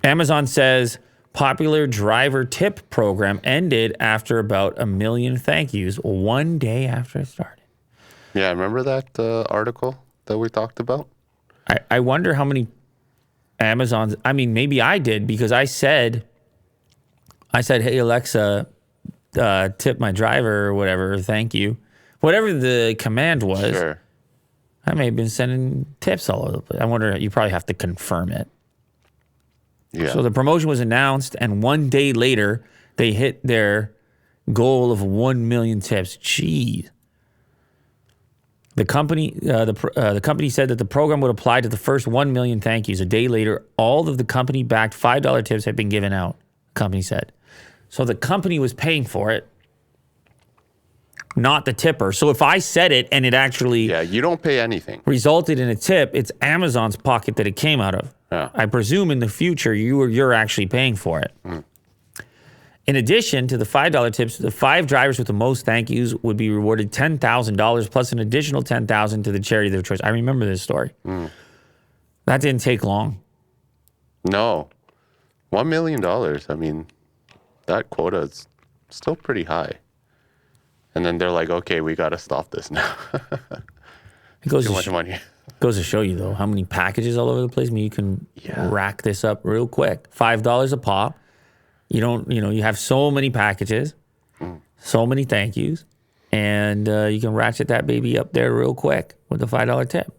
Amazon says popular driver tip program ended after about 1 million thank yous 1 day after it started. Yeah, remember that article that we talked about? I wonder how many Amazons, I mean, maybe I did because I said, hey, Alexa, tip my driver or whatever, thank you. Whatever the command was, Sure. I may have been sending tips all over the place. I wonder, you probably have to confirm it. Yeah. So the promotion was announced, and 1 day later, they hit their goal of 1 million tips. Jeez. The company said that the program would apply to the first 1 million thank yous. A day later, all of the company-backed $5 tips had been given out, the company said. So the company was paying for it, not the tipper. So if I said it and it actually you don't pay anything. resulted in a tip, it's Amazon's pocket that it came out of. Yeah. I presume in the future you're actually paying for it. In addition to the $5 tips, the 5 drivers with the most thank yous would be rewarded $10,000 plus an additional $10,000 to the charity of their choice. I remember this story. That didn't take long. No. $1 million. I mean, that quota is still pretty high. And then they're like, okay, we got to stop this now. It goes Too to much money. Goes to show you, though, how many packages all over the place. I mean, you can rack this up real quick. $5 a pop. You have so many packages, so many thank yous, and you can ratchet that baby up there real quick with a $5 tip.